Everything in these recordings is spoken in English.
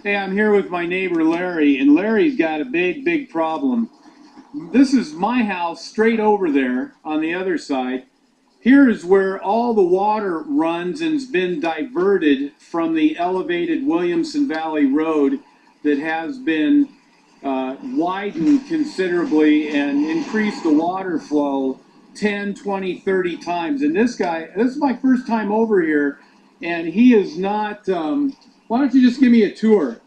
Hey, I'm here with my neighbor Larry, and Larry's got a big problem. This is my house straight over there on the other side. Here is where all the water runs and's been diverted from the elevated Williamson Valley Road that has been widened considerably and increased the water flow 10, 20, 30 times. And this is my first time over here, and he is not. Why don't you just give me a tour?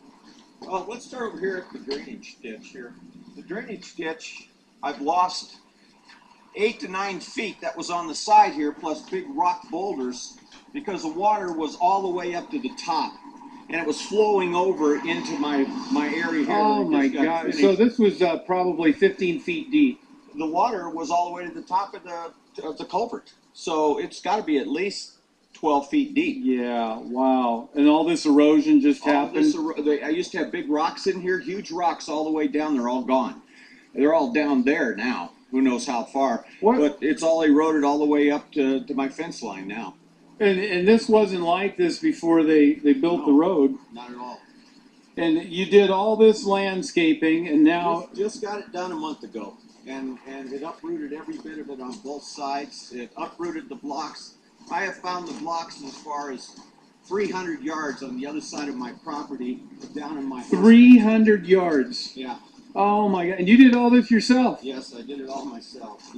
Well, let's start over here at the drainage ditch here. The drainage ditch, I've lost 8 to 9 feet that was on the side here, plus big rock boulders, because the water was all the way up to the top, and it was flowing over into my area here. Oh my God! So this was probably 15 feet deep. The water was all the way to the top of the culvert, so it's got to be at least 12 feet deep. Yeah, wow. And all this erosion just happened? I used to have big rocks in here, huge rocks all the way down. They're all gone. They're all down there now. Who knows how far. What? But it's all eroded all the way up to my fence line now. And this wasn't like this before they built the road? Not at all. And you did all this landscaping, and now... Just got it done a month ago. And it uprooted every bit of it on both sides. It uprooted the blocks. I have found the blocks as far as 300 yards on the other side of my property, down in my... 300 yards? Yeah. Oh my God, and you did all this yourself? Yes, I did it all myself.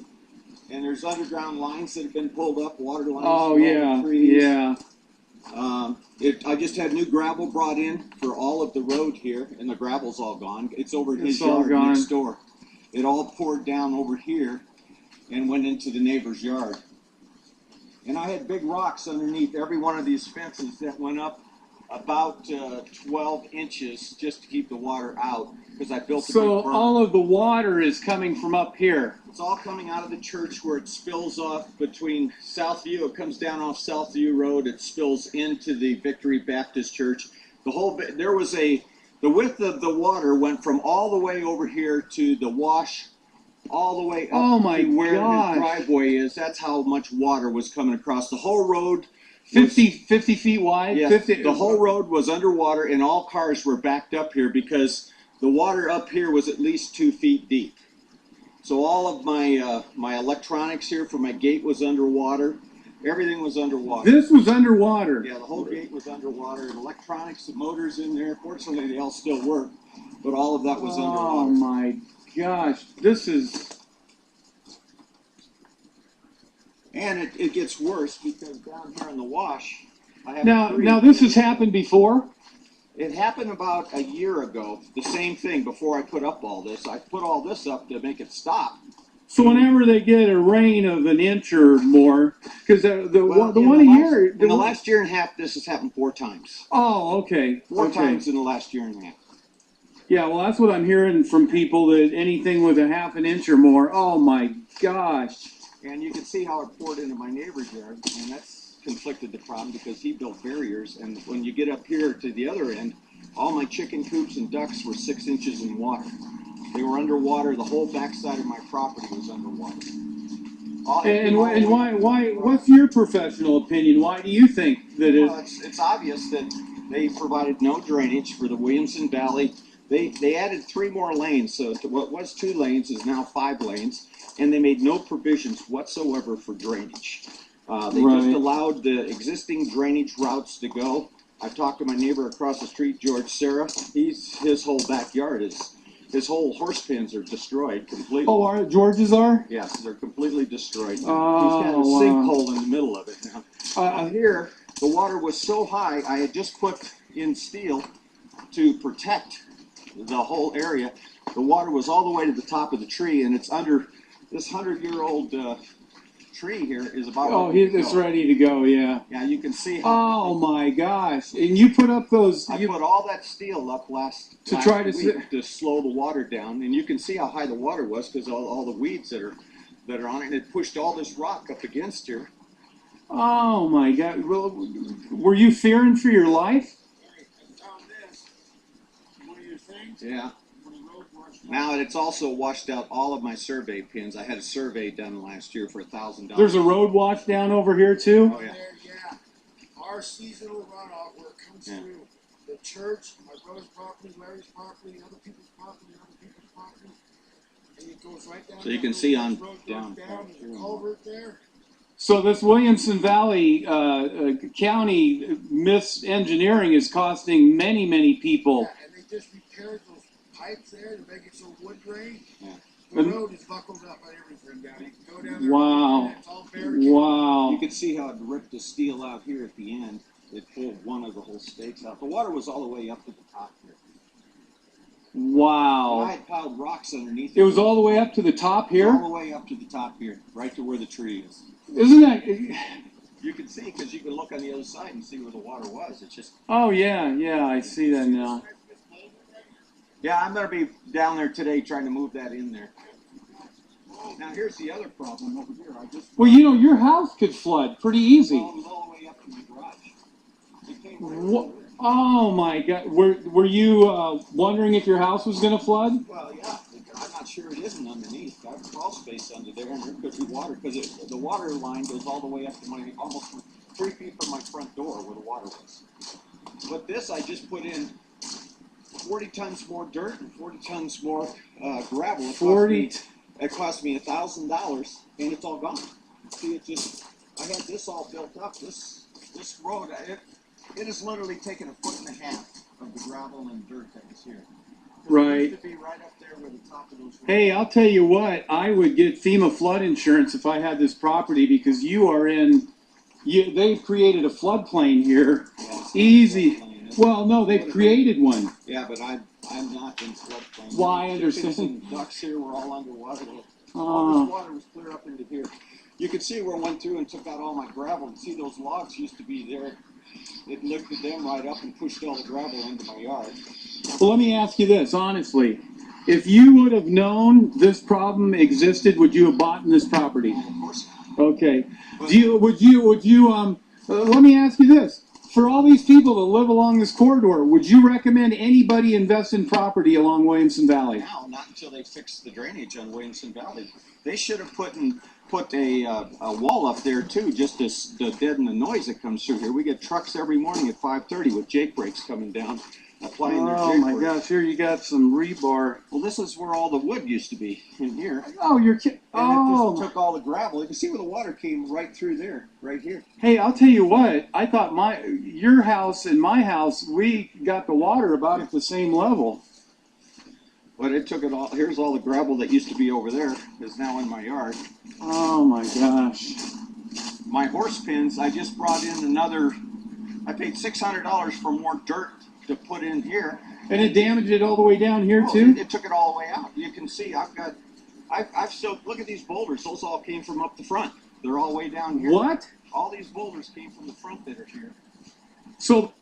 And there's underground lines that have been pulled up, water lines. Oh yeah, trees. yeah. I just had new gravel brought in for all of the road here, and the gravel's all gone. It's over in his yard next door. It all poured down over here and went into the neighbor's yard. And I had big rocks underneath every one of these fences that went up about 12 inches just to keep the water out, because I built a big berm. So all of the water is coming from up here? It's all coming out of the church where it spills off between Southview. It comes down off Southview Road. It spills into the Victory Baptist Church. The width of the water went from all the way over here to the wash, all the way up to where his driveway is. That's how much water was coming across. The whole road 50 feet wide? Yeah, 50, the whole road was underwater, and all cars were backed up here because the water up here was at least 2 feet deep. So all of my electronics here for my gate was underwater. Everything was underwater. This was underwater? Yeah, the whole gate was underwater. And electronics, the motors in there. Fortunately, they all still work, but all of that was underwater. Oh my gosh, this is... And it gets worse because down here in the wash, I have Now this has happened before? It happened about a year ago. The same thing before I put up all this. I put all this up to make it stop. So whenever they get a rain of an inch or more, because the one a year... In the last year and a half, this has happened 4 times. Oh, okay. 4 times in the last year and a half. Yeah, well, that's what I'm hearing from people, that anything with a half an inch or more, oh my gosh. And you can see how it poured into my neighbor's yard, and that's conflicted the problem because he built barriers, and when you get up here to the other end, all my chicken coops and ducks were 6 inches in water. They were underwater. The whole backside of my property was underwater. And why? What's your professional opinion? Why do you think that Well, it's obvious that they provided no drainage for the Williamson Valley. They added 3 more lanes, so what was 2 lanes is now 5 lanes, and they made no provisions whatsoever for drainage. They just allowed the existing drainage routes to go. I've talked to my neighbor across the street, George Serra. His whole backyard his whole horse pens are destroyed completely. Oh, George's are? Yes, they're completely destroyed. Oh, he's got a sinkhole in the middle of it now. Here, the water was so high, I had just put in steel to protect the whole area. The water was all the way to the top of the tree, and it's under this 100-year-old tree here is about... Oh, it's ready to go, yeah. Yeah, you can see how... Oh my gosh. And you put up those... I put all that steel up last week to slow the water down, and you can see how high the water was because all the weeds that are on it, and it pushed all this rock up against here. Oh my God. Well, were you fearing for your life? I found this. One of your things? Yeah. Now it's also washed out all of my survey pins. I had a survey done last year for $1,000. There's a road wash down over here too? Oh yeah. Yeah. Our seasonal runoff where it comes through. the church, my brother's property, Larry's property, other people's property, and it goes right down. So you that can little see on road goes down there's a culvert there. So this Williamson Valley County misengineering is costing many, many people. Yeah, and they just repaired those pipes there to make it so wood grain. Yeah. The road is buckled up on everything down. You can go down there. Wow. And it's all barricaded. Wow. You can see how it ripped the steel out here at the end. It pulled one of the whole stakes out. The water was all the way up to the top here. And I Wow. had piled rocks underneath It was all the way up to the top all here? the way up to the top here, right to where the tree is. Isn't that... You can see because you can look on the other side and see where the water was. It's just. Oh, yeah, yeah, I see that now. Yeah, I'm gonna be down there today trying to move that in there. Now here's the other problem over here. I just. Well, you know, your house could flood pretty easy. Well, it was all the way up to my garage. It came right What? over there. Oh, my God. Were you wondering if your house was going to flood? Well, yeah, I'm not sure it isn't underneath. I have crawl space under there, and there could be water because the water line goes all the way up to my almost 3 feet from my front door where the water was. But this, I just put in 40 tons more dirt and 40 tons more gravel. It cost me $1,000, and it's all gone. See, I had this all built up. This road, it has literally taken 1.5 feet of the gravel and dirt that was here. Right. It used to be right up there where the top of those roads. Hey, I'll tell you what, I would get FEMA flood insurance if I had this property because you are in, they've created a floodplain here. Yeah, it's not Easy. floodplain. Well, no, they've created one. Yeah, but I'm not in floodplain. Well, I Chickens understand. and ducks here were all underwater. All Oh. this water was clear up into here. You could see where it went through and took out all my gravel. And see those logs used to be there. It lifted them right up and pushed all the gravel into my yard. Well, let me ask you this, honestly. If you would have known this problem existed, would you have bought this property? And of course, Okay. Would you, let me ask you this. For all these people that live along this corridor, would you recommend anybody invest in property along Williamson Valley? now, not until they fixed the drainage on Williamson Valley. They should have put a wall up there too, just to deaden the noise that comes through here. We get trucks every morning at 5:30 with jake brakes coming down, applying their Oh jake my brakes. gosh, here you got some rebar. Well, this is where all the wood used to be, in here. Oh, you're kidding. And it Oh, just took all the gravel. You can see where the water came right through there, right here. hey, I'll tell you what. I thought your house and my house, we got the water about at the same level. But it took it all. Here's all the gravel that used to be over there is now in my yard. Oh my gosh. My horse pens, I just brought in another. I paid $600 for more dirt to put in here. And it damaged it all the way down here Oh, too? It took it all the way out. You can see I've still, look at these boulders. Those all came from up the front. They're all way down here. What? All these boulders came from the front that are here. So